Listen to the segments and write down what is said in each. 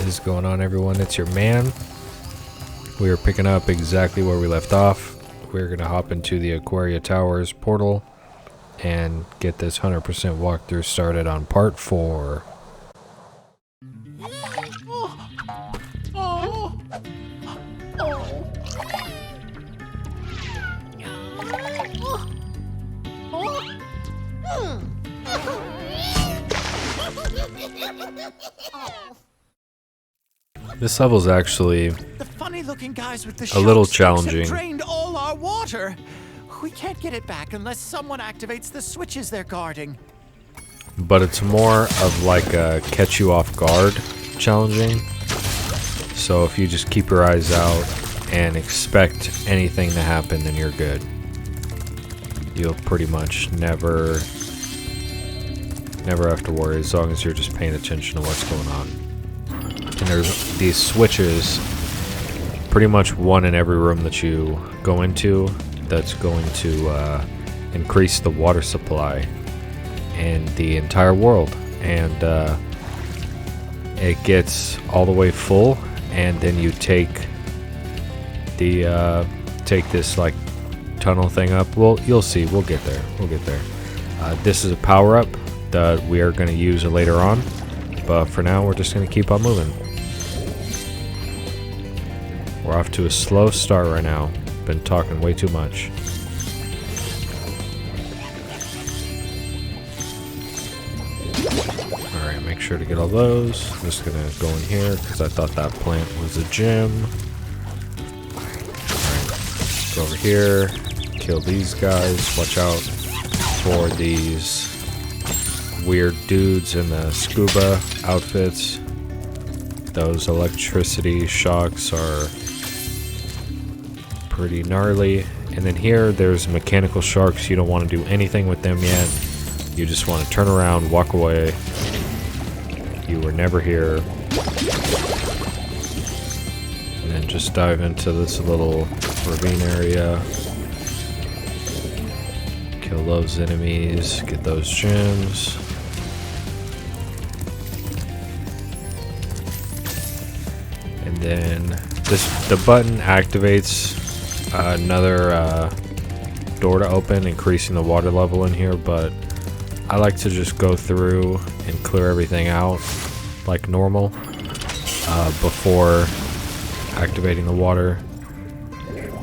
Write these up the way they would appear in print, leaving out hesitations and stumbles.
is going on, everyone? It's your man. We are picking up exactly where we left off. We're going to hop into the Aquaria Towers portal and get this 100% walkthrough started on part 4. This level's actually the funny-looking guys with the a little challenging. Have drained all our water. We can't get it back unless someone activates the switches they're guarding. But it's more of like a catch you off guard challenging. So if you just keep your eyes out and expect anything to happen, then you're good. You'll pretty much never have to worry as long as you're just paying attention to what's going on. And there's these switches, pretty much one in every room that you go into, that's going to increase the water supply in the entire world. And it gets all the way full, and then you take the take this like tunnel thing up. Well, you'll see. We'll get there. This is a power-up that we are going to use later on, but for now we're just going to keep on moving. We're off to a slow start right now. Been talking way too much. Alright, make sure to get all those. I'm just gonna go in here because I thought that plant was a gym. Alright, go over here, kill these guys. Watch out for these weird dudes in the scuba outfits. Those electricity shocks are pretty gnarly. And then here there's mechanical sharks. You don't want to do anything with them yet. You just want to turn around, walk away. You were never here. And then just dive into this little ravine area. Kill those enemies, get those gems. And then the button activates another door to open, increasing the water level in here, but I like to just go through and clear everything out like normal before activating the water.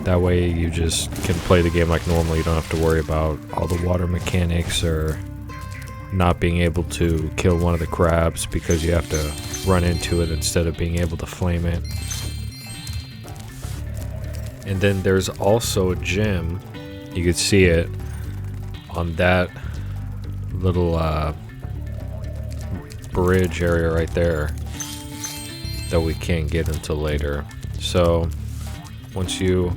That way you just can play the game like normal. You don't have to worry about all the water mechanics or not being able to kill one of the crabs because you have to run into it instead of being able to flame it. And then there's also a gem. You could see it on that little bridge area right there that we can't get until later. So once you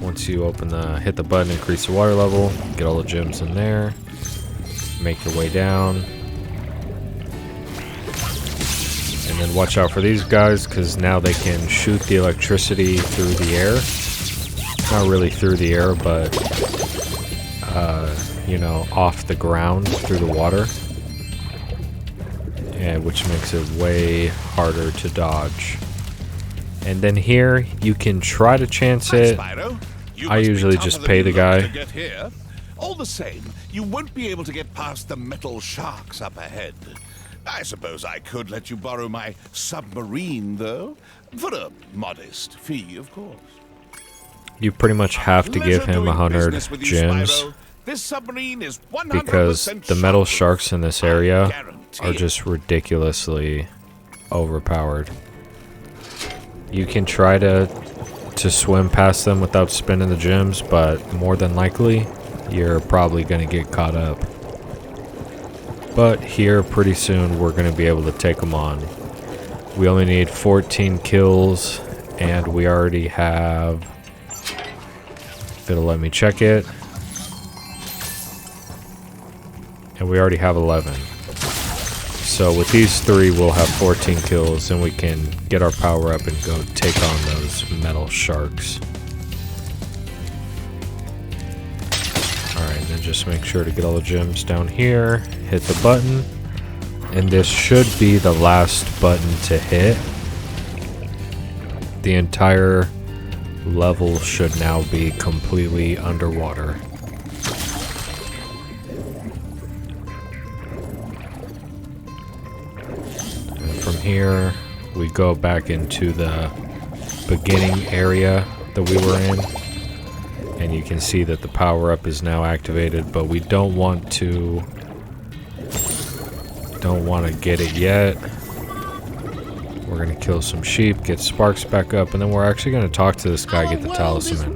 hit the button, increase the water level, get all the gems in there, make your way down, and then watch out for these guys because now they can shoot the electricity through the air. Not really through the air, but you know, off the ground through the water, and which makes it way harder to dodge. And then here you can try to chance it. I usually just pay the guy. All the same, you won't be able to get past the metal sharks up ahead. I suppose I could let you borrow my submarine, though, for a modest fee, of course. You pretty much have to give him 100 gems this submarine is 100% because the metal sharks in this area are just ridiculously overpowered. You can try to swim past them without spending the gems, but more than likely you're probably going to get caught up. But here pretty soon we're going to be able to take them on. We only need 14 kills and we already have, if it'll let me check it, and we already have 11. So with these 3 we'll have 14 kills and we can get our power up and go take on those metal sharks. Alright, then just make sure to get all the gems down here, hit the button, And this should be the last button to hit. The entire level should now be completely underwater. And from here, we go back into the beginning area that we were in. And you can see that the power-up is now activated, but we don't want to get it yet. We're gonna kill some sheep, get sparks back up, and then we're actually gonna talk to this guy, get the talisman.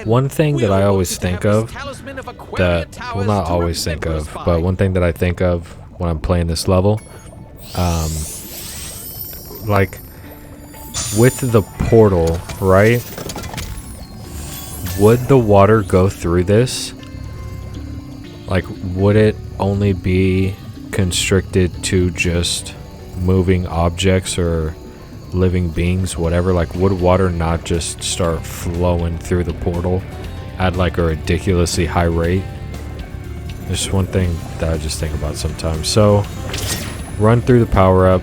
One thing that I always think of, well, not always think of, but one thing that I think of when I'm playing this level, like with the portal, right? Would the water go through this? Like, would it only be constricted to just moving objects or living beings, whatever? Like, would water not just start flowing through the portal at like a ridiculously high rate? There's just one thing that I just think about sometimes. So, run through the power-up,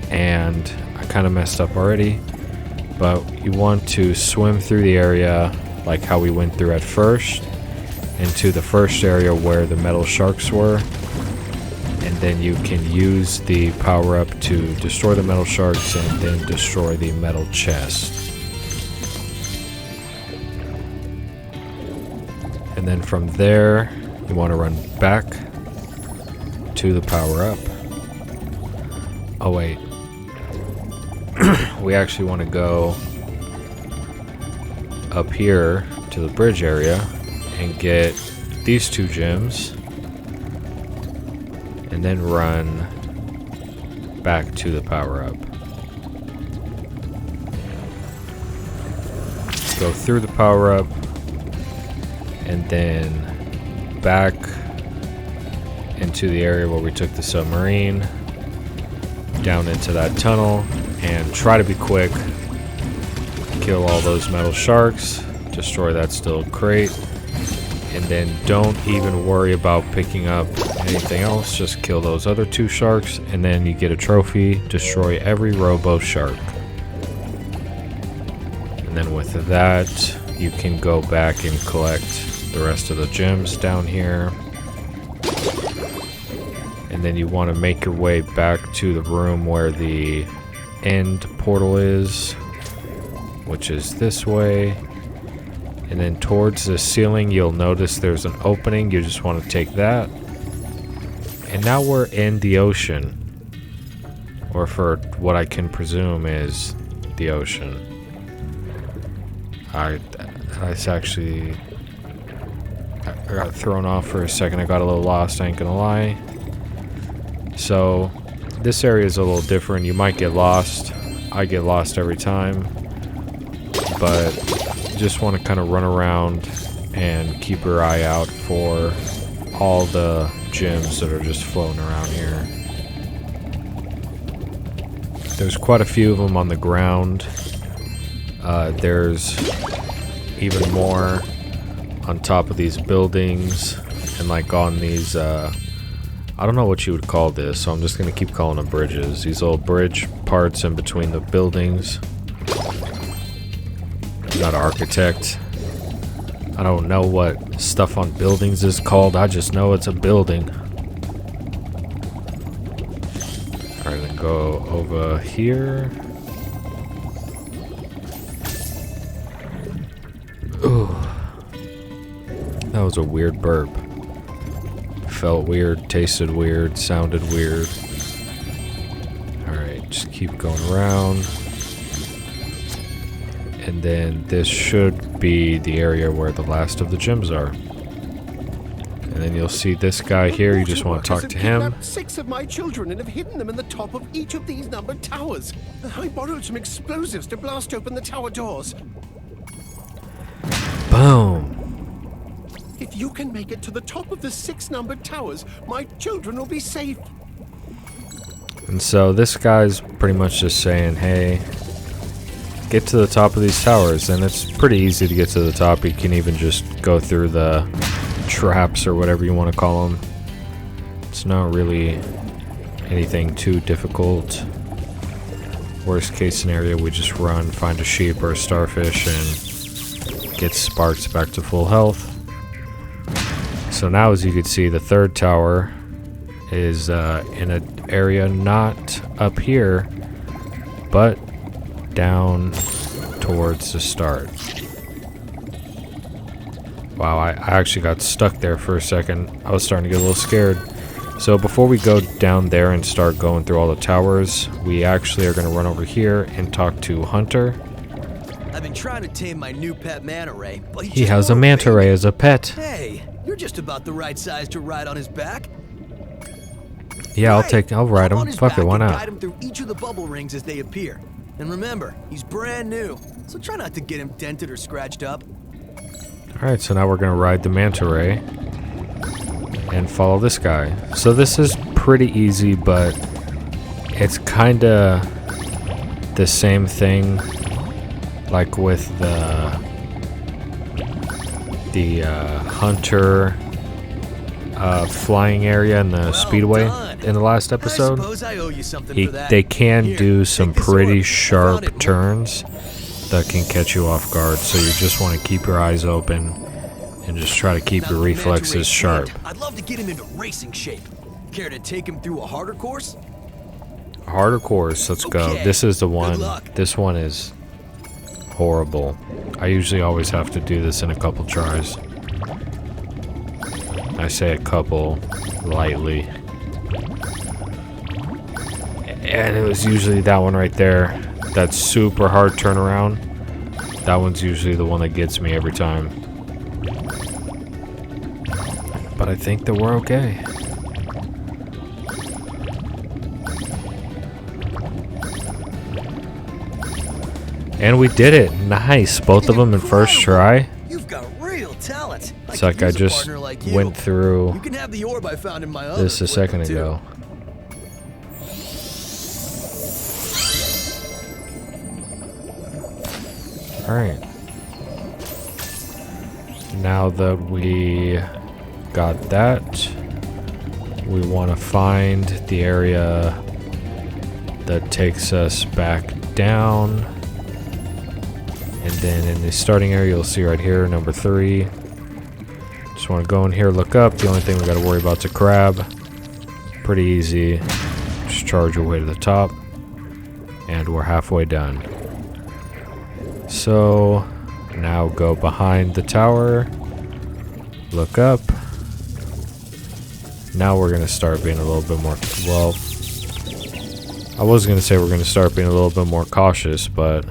and I kind of messed up already, but you want to swim through the area like how we went through at first, into the first area where the metal sharks were. And then you can use the power-up to destroy the metal sharks and then destroy the metal chest. And then from there, you want to run back to the power-up. Oh wait. We actually want to go up here to the bridge area and get these 2 gems. And then run back to the power-up. Go through the power-up, and then back into the area where we took the submarine, down into that tunnel, and try to be quick. Kill all those metal sharks, destroy that steel crate, and then don't even worry about picking up anything else. Just kill those other 2 sharks, and then you get a trophy. Destroy every robo shark. And then with that, you can go back and collect the rest of the gems down here. And then you want to make your way back to the room where the end portal is, which is this way. And then towards the ceiling, you'll notice there's an opening. You just want to take that. And now we're in the ocean. Or for what I can presume is the ocean. I got thrown off for a second. I got a little lost, I ain't gonna lie. So, this area is a little different. You might get lost. I get lost every time. But just want to kind of run around and keep your eye out for all the gems that are just floating around here. There's quite a few of them on the ground. There's even more on top of these buildings and like on these I don't know what you would call this, so I'm just gonna keep calling them bridges. These little bridge parts in between the buildings. I'm not an architect. I don't know what stuff on buildings is called. I just know it's a building. Alright, then go over here. Ooh. That was a weird burp. Felt weird, tasted weird, sounded weird. Alright, just keep going around. And then this should be the area where the last of the gems are. And then you'll see this guy here. You just want to talk to him. 6 of my children and have hidden them in the top of each of these numbered towers. I borrowed some explosives to blast open the tower doors. Boom. If you can make it to the top of the 6 numbered towers, my children will be safe. And so this guy's pretty much just saying, hey, get to the top of these towers. And it's pretty easy to get to the top. You can even just go through the traps or whatever you want to call them. It's not really anything too difficult. Worst case scenario, we just run, find a sheep or a starfish, and get Sparks back to full health. So now, as you can see, the third tower is in an area not up here, but down towards the start. Wow, I actually got stuck there for a second. I was starting to get a little scared. So before we go down there and start going through all the towers, we actually are going to run over here and talk to Hunter. I've been trying to tame my new pet manta ray, but He has a manta ray as a pet. Hey, you're just about the right size to ride on his back. Yeah, I'll ride him. Fuck it, why not? Guide him through each of the bubble rings as they appear. And remember, he's brand new, so try not to get him dented or scratched up. Alright, so now we're going to ride the manta ray and follow this guy. So this is pretty easy, but it's kind of the same thing like with the Hunter flying area in the speedway in the last episode. They can do some pretty sharp turns that can catch you off guard, so you just want to keep your eyes open and just try to keep your reflexes sharp. I'd love to get him into racing shape. Care to take him through a harder course? Harder course, let's go. This is the one. This one is horrible. I usually always have to do this in a couple tries. I say a couple lightly. And it was usually that one right there. That super hard turnaround. That one's usually the one that gets me every time. But I think that we're okay. And we did it. Nice. Both of them in first try. You've got real talent. It's like I just went through You can have the orb I found in my other this a second ago. Alright. Now that we got that, we want to find the area that takes us back down. And then in the starting area, you'll see right here, number 3. Just want to go in here, look up. The only thing we got to worry about is a crab. Pretty easy. Just charge your way to the top. And we're halfway done. So now go behind the tower. Look up. Now we're going to start being a little bit more, well, I was going to say we're going to start being a little bit more cautious, but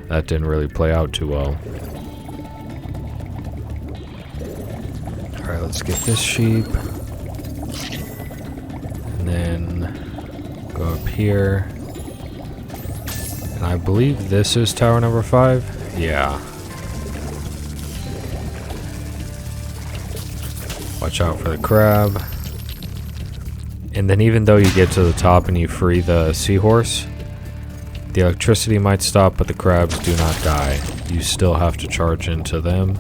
that didn't really play out too well. Alright, let's get this sheep. And then go up here. And I believe this is tower number 5. Yeah. Watch out for the crab. And then even though you get to the top and you free the seahorse, the electricity might stop, but the crabs do not die. You still have to charge into them.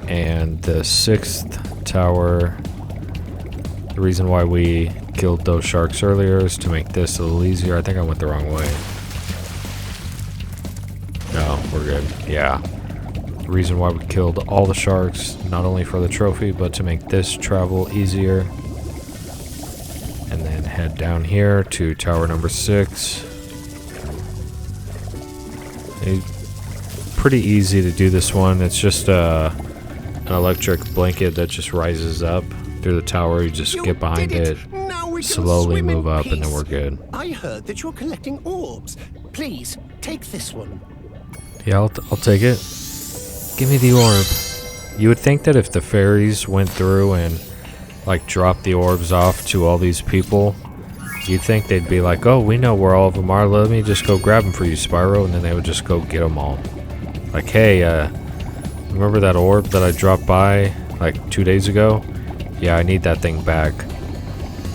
And the 6th tower, the reason why we killed those sharks earlier is to make this a little easier. I think I went the wrong way. No, we're good. Yeah. The reason why we killed all the sharks, not only for the trophy, but to make this travel easier. And then head down here to tower number 6. Pretty easy to do this one. It's just an electric blanket that just rises up through the tower. You just get behind it, slowly move up, and then we're good. I heard that you're collecting orbs. Please, take this one. Yeah, I'll take it. Give me the orb. You would think that if the fairies went through and like dropped the orbs off to all these people, you'd think they'd be like, oh, we know where all of them are, let me just go grab them for you, Spyro. And then they would just go get them all. Like, hey, remember that orb that I dropped by like 2 days ago? Yeah, I need that thing back.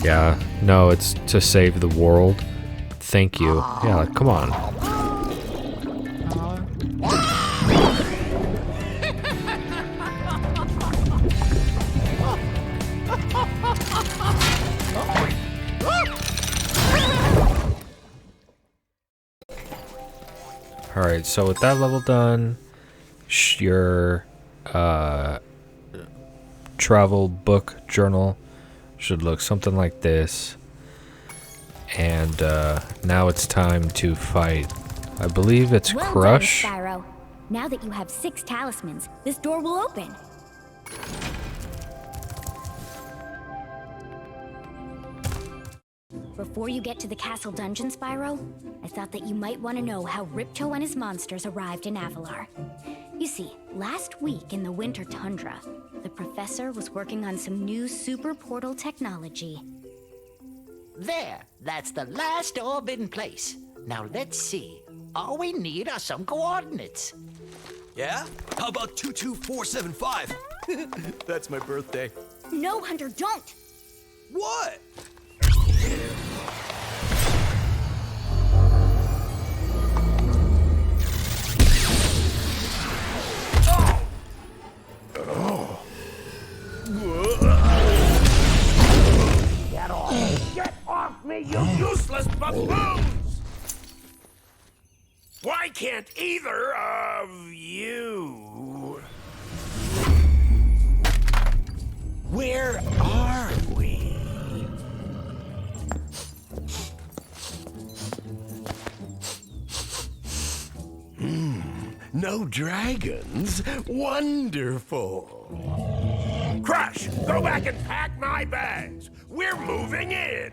Yeah, no, it's to save the world. Thank you. Yeah, like, come on. Alright, so with that level done, your travel book journal should look something like this. And now it's time to fight. I believe it's Well Crush. done, Spyro. Now that you have 6 talismans, this door will open. Before you get to the castle dungeon, Spyro, I thought that you might want to know how Ripto and his monsters arrived in Avalar. You see, last week in the winter tundra, the professor was working on some new super portal technology. There, that's the last orb in place. Now let's see. All we need are some coordinates. Yeah? How about 22475? That's my birthday. No, Hunter, don't! What? Get off me, you useless buffoons! Why can't either of you? Where are we? No dragons? Wonderful. Crush, go back and pack my bags. We're moving in.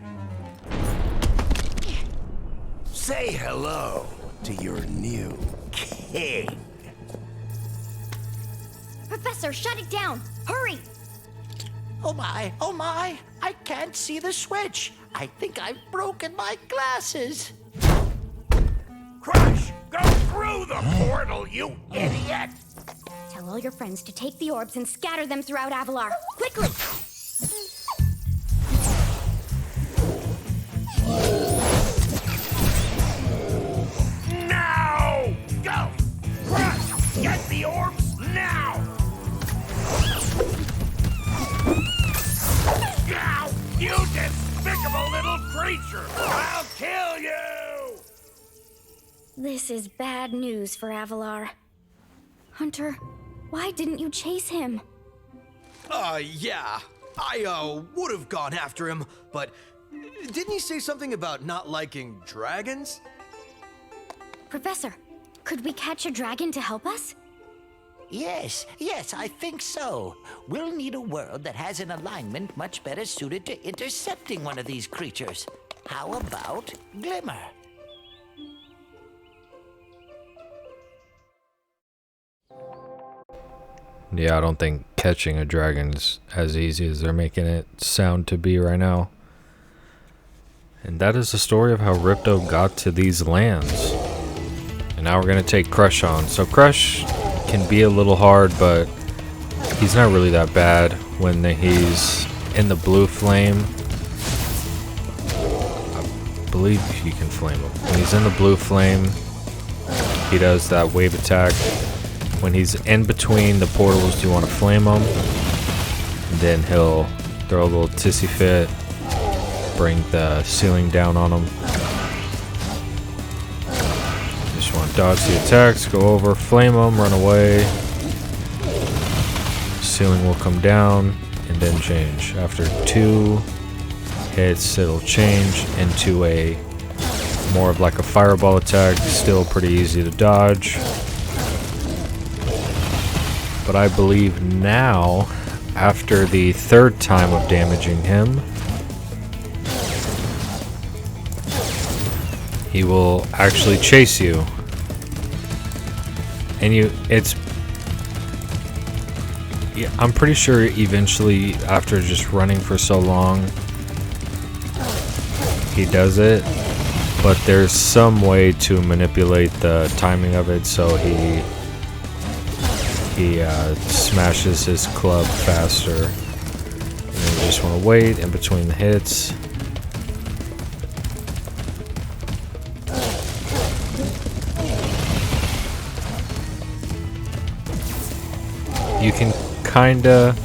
Say hello to your new king. Professor, shut it down! Hurry! Oh my, I can't see the switch. I think I've broken my glasses. Crush, go through the portal, you idiot! Tell all your friends to take the orbs and scatter them throughout Avalar. Quickly! Now! Go! Crush, get the orbs now! Ow! You despicable little creature! I'll kill you! This is bad news for Avalar. Hunter, why didn't you chase him? Yeah. I would have gone after him, but didn't he say something about not liking dragons? Professor, could we catch a dragon to help us? Yes, I think so. We'll need a world that has an alignment much better suited to intercepting one of these creatures. How about Glimmer? Yeah, I don't think catching a dragon's as easy as they're making it sound to be right now. And that is the story of how Ripto got to these lands. And now we're going to take Crush on. So Crush can be a little hard, but he's not really that bad when he's in the blue flame. I believe you can flame him. When he's in the blue flame, he does that wave attack. When he's in between the portals, you want to flame him. And then he'll throw a little tissy fit, bring the ceiling down on him. Just want to dodge the attacks, go over, flame him, run away. Ceiling will come down and then change. After 2 hits, it'll change into a more of like a fireball attack. Still pretty easy to dodge. But I believe now, after the 3rd time of damaging him, he will actually chase you. And I'm pretty sure eventually, after just running for so long, he does it. But there's some way to manipulate the timing of it so he smashes his club faster. And then you just want to wait in between the hits. You can kinda,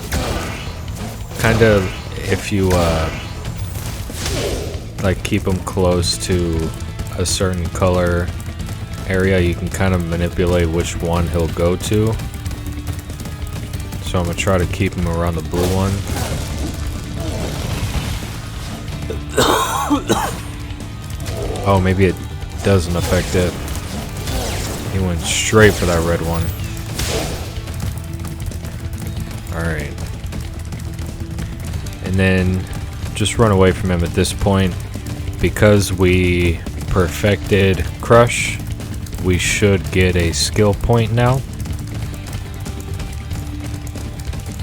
if you like keep them close to a certain color, area, you can kind of manipulate which one he'll go to. So I'm gonna try to keep him around the blue one. Oh, maybe it doesn't affect it. He went straight for that red one. Alright. And then just run away from him at this point. Because we perfected Crush, we should get a skill point now.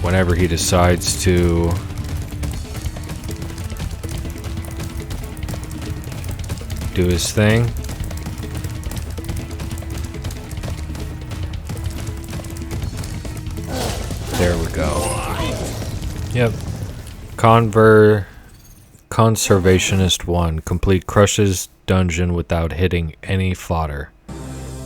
Whenever he decides to do his thing. There we go. Yep. Conservationist 1. Complete Crush's dungeon without hitting any fodder.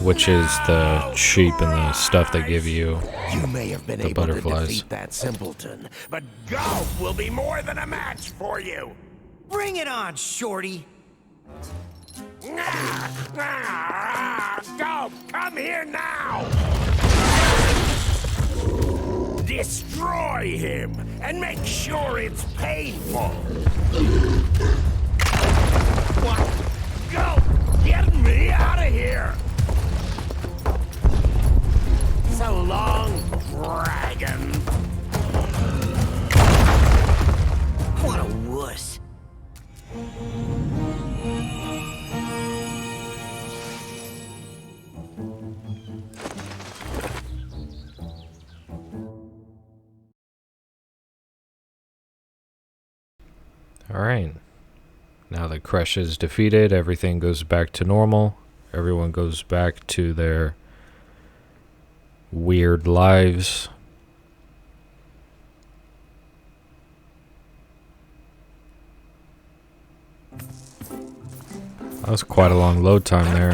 Which is the sheep and the stuff they give you. You may have been The able butterflies. to defeat that simpleton, but golf will be more than a match for you. Bring it on, Shorty. Golf, come here now. Destroy him and make sure it's painful. What? Go! Get me out of here! So long, dragon. What a wuss. Alright. Now that Crush is defeated, everything goes back to normal. Everyone goes back to their weird lives. That was quite a long load time there.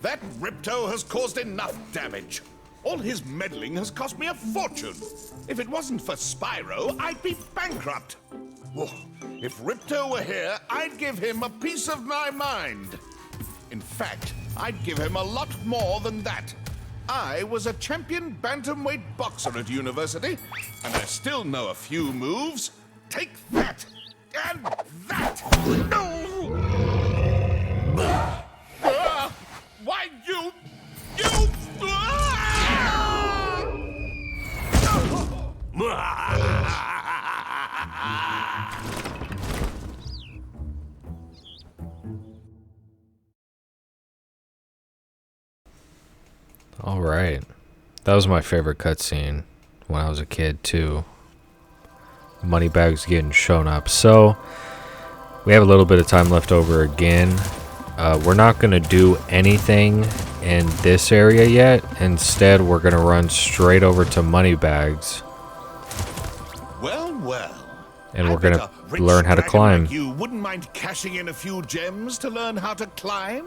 That Ripto has caused enough damage. All his meddling has cost me a fortune. If it wasn't for Spyro, I'd be bankrupt. Whoa. If Ripto were here, I'd give him a piece of my mind. In fact, I'd give him a lot more than that. I was a champion bantamweight boxer at university, and I still know a few moves. Take that, and that. No! Why, you... Alright. That was my favorite cutscene when I was a kid, too. Moneybags getting shown up. So, we have a little bit of time left over again. We're not going to do anything in this area yet. Instead, we're going to run straight over to Moneybags. Well, well. And we're going to learn how to climb. Like you wouldn't mind cashing in a few gems to learn how to climb?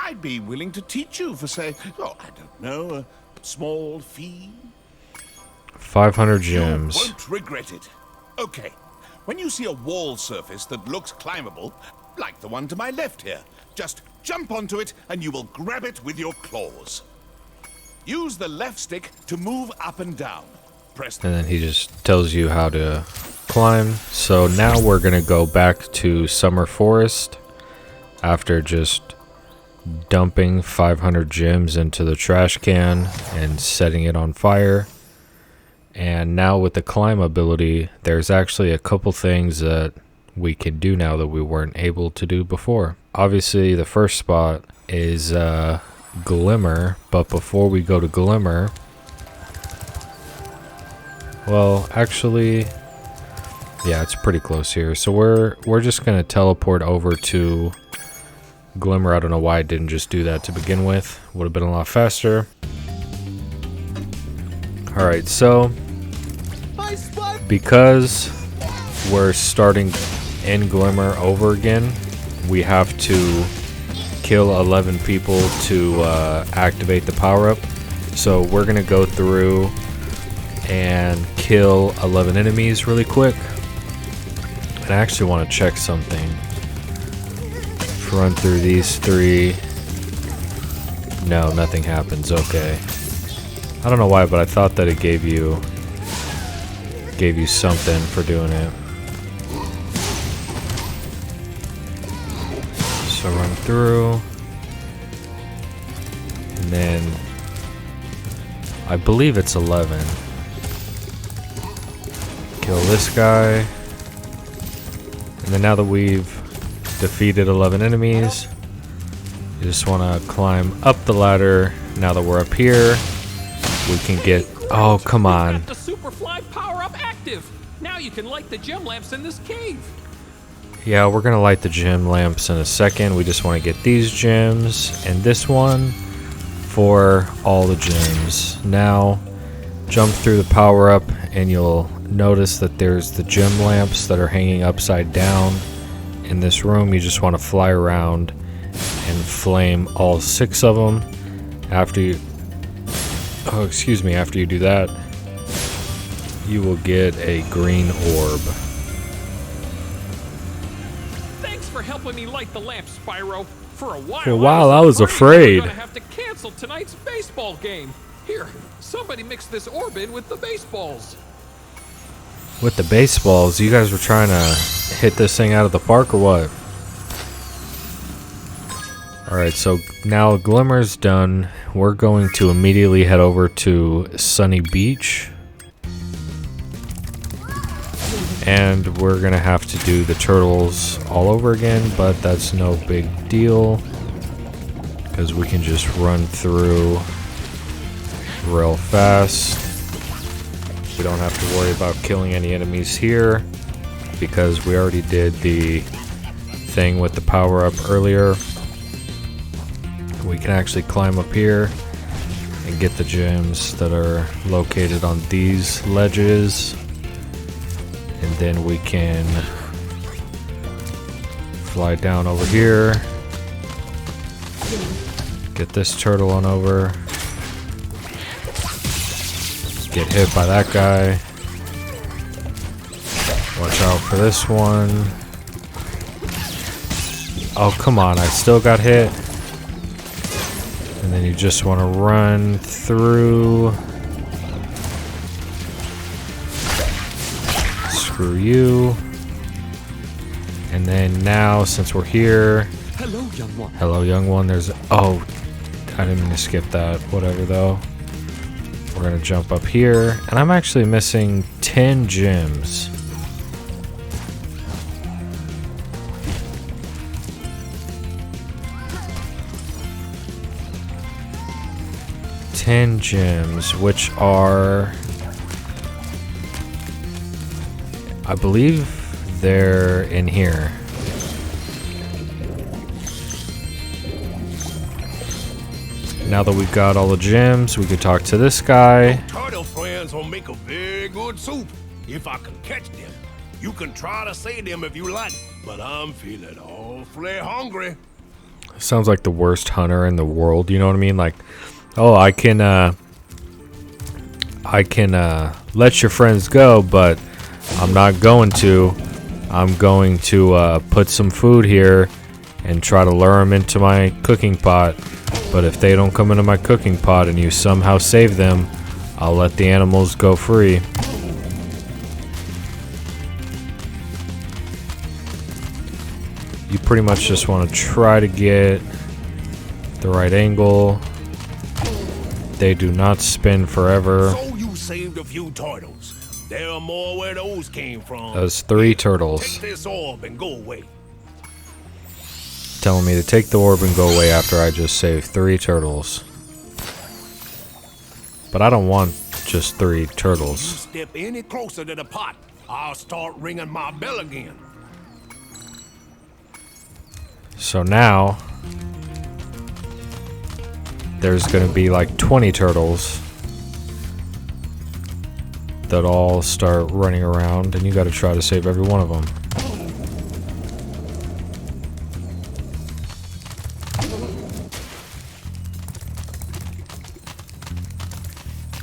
I'd be willing to teach you for, say, oh, I don't know, a small fee. 500 gems. You won't regret it. Okay, when you see a wall surface that looks climbable, like the one to my left here, just jump onto it and you will grab it with your claws. Use the left stick to move up and down. Press And then he just tells you how to climb. So now we're going to go back to Summer Forest after just dumping 500 gems into the trash can and setting it on fire. And now with the climb ability, there's actually a couple things that we can do now that we weren't able to do before. Obviously, the first spot is Glimmer, but before we go to Glimmer, well, actually, yeah, it's pretty close here. So we're just gonna teleport over to Glimmer. I don't know why I didn't just do that to begin with. Would have been a lot faster. Alright, so because we're starting in Glimmer over again, we have to kill 11 people to activate the power-up. So we're gonna go through and kill 11 enemies really quick. And I actually want to check something. Run through these 3. No, nothing happens. Okay. I don't know why, but I thought that it gave you something for doing it. So run through. And then I believe it's 11. Kill this guy. And then now that we've defeated 11 enemies, you just want to climb up the ladder. Now that we're up here, we can get... Oh, come on. Got the Superfly power-up active. Now you can light the gem lamps in this cave. Yeah, we're going to light the gem lamps in a second. We just want to get these gems and this one for all the gems. Now, jump through the power-up and you'll notice that there's the gem lamps that are hanging upside down in this room. You just want to fly around and flame all 6 of them. After you do that, you will get a green orb. Thanks for helping me light the lamp, Spyro. For a while, I was afraid. We're gonna have to cancel tonight's baseball game. Here, somebody mix this orb in with the baseballs. With the baseballs, you guys were trying to hit this thing out of the park or what? Alright, so now Glimmer's done. We're going to immediately head over to Sunny Beach. And we're going to have to do the turtles all over again, but that's no big deal. Because we can just run through real fast. We don't have to worry about killing any enemies here, because we already did the thing with the power-up earlier. We can actually climb up here and get the gems that are located on these ledges. And then we can fly down over here. Get this turtle on over. Get hit by that guy. Watch out for this one. Oh, come on. I still got hit. And then you just want to run through. Screw you. And then now, since we're here... Hello, young one. Hello, young one. There's... Oh, I didn't mean to skip that. Whatever, though. We're going to jump up here. And I'm actually missing 10 gems. Gems, which are, I believe they're in here. Now that we've got all the gems, we can talk to this guy. Turtle friends will make a very good soup if I can catch them. You can try to save them if you like, but I'm feeling awfully hungry. Sounds like the worst hunter in the world, you know what I mean? Like, oh, I can let your friends go, but I'm not going to. I'm going to put some food here and try to lure them into my cooking pot. But if they don't come into my cooking pot and you somehow save them, I'll let the animals go free. You pretty much just want to try to get the right angle. They do not spin forever. So you saved a few turtles. There are more where those came from. Those 3 turtles. Take this orb and go away. Telling me to take the orb and go away after I just saved 3 turtles. But I don't want just 3 turtles. You step any closer to the pot, I'll start ringing my bell again. So now there's gonna be like 20 turtles that all start running around, and you gotta try to save every one of them.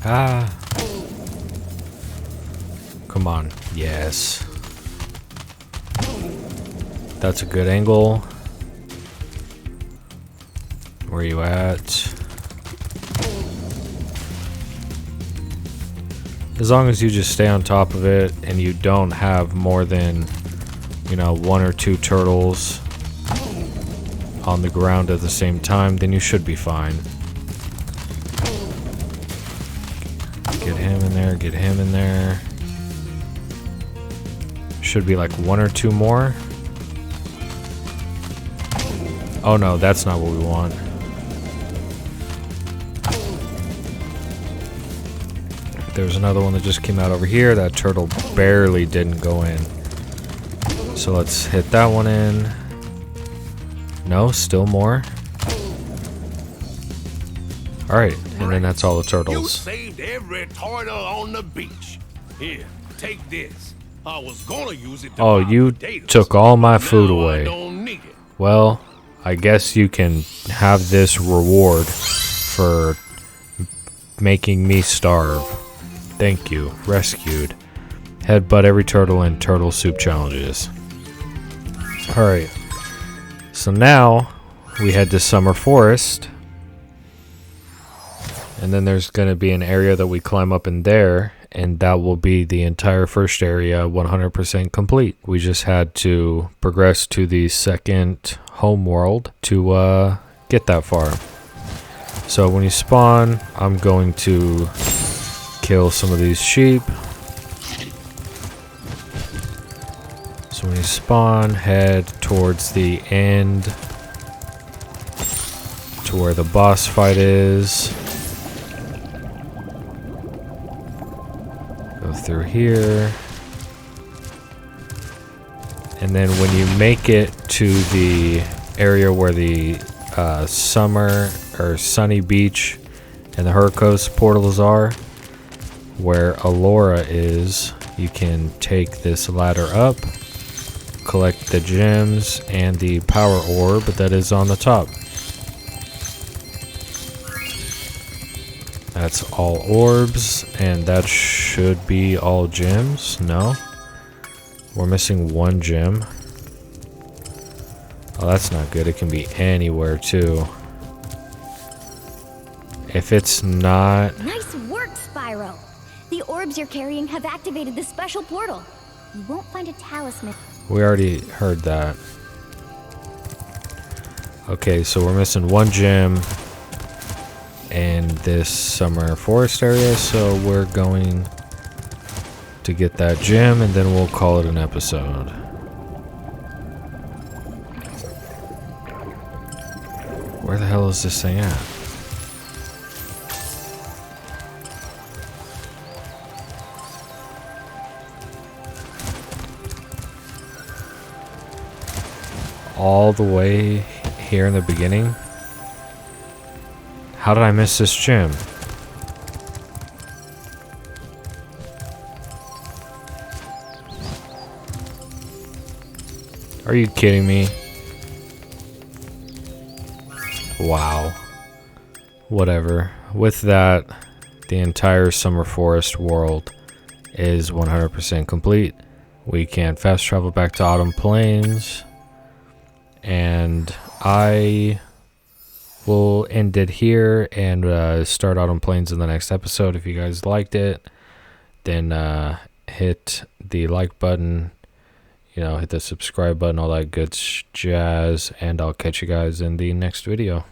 Ah. Come on. Yes. That's a good angle. Where you at? As long as you just stay on top of it and you don't have more than, you know, 1 or 2 turtles on the ground at the same time, then you should be fine. Get him in there, get him in there. Should be like 1 or 2 more. Oh no, that's not what we want. There's another one that just came out over here. That turtle barely didn't go in. So let's hit that one in. No, still more. Alright, and then that's all the You turtles. saved every turtle on the beach. Here, take this. I was gonna use it to Oh, buy you potatoes, took all my but food now I away. don't need it. Well, I guess you can have this reward for making me starve. Thank you. Rescued. Headbutt every turtle in turtle soup challenges. Alright. So now we head to Summer Forest. And then there's going to be an area that we climb up in there. And that will be the entire first area 100% complete. We just had to progress to the second home world to get that far. So when you spawn, I'm going to kill some of these sheep. So when you spawn, head towards the end to where the boss fight is. Go through here. And then when you make it to the area where the summer or sunny beach and the Hurricos portals are, where Alora is, you can take this ladder up, collect the gems and the power orb that is on the top. That's all orbs, and that should be all gems. No, we're missing 1 gem. Oh, that's not good. It can be anywhere too. If it's not... Nice work, Spyro. The orbs you're carrying have activated the special portal. You won't find a talisman. We already heard that. Okay, so we're missing 1 gem in this summer forest area, so we're going to get that gem and then we'll call it an episode. Where the hell is this thing at? All the way here in the beginning? How did I miss this gem? Are you kidding me? Wow. Whatever. With that, the entire Summer Forest world is 100% complete. We can fast travel back to Autumn Plains. And I will end it here and start Autumn Plains in the next episode. If you guys liked it, then hit the like button, you know, hit the subscribe button, all that good jazz, and I'll catch you guys in the next video.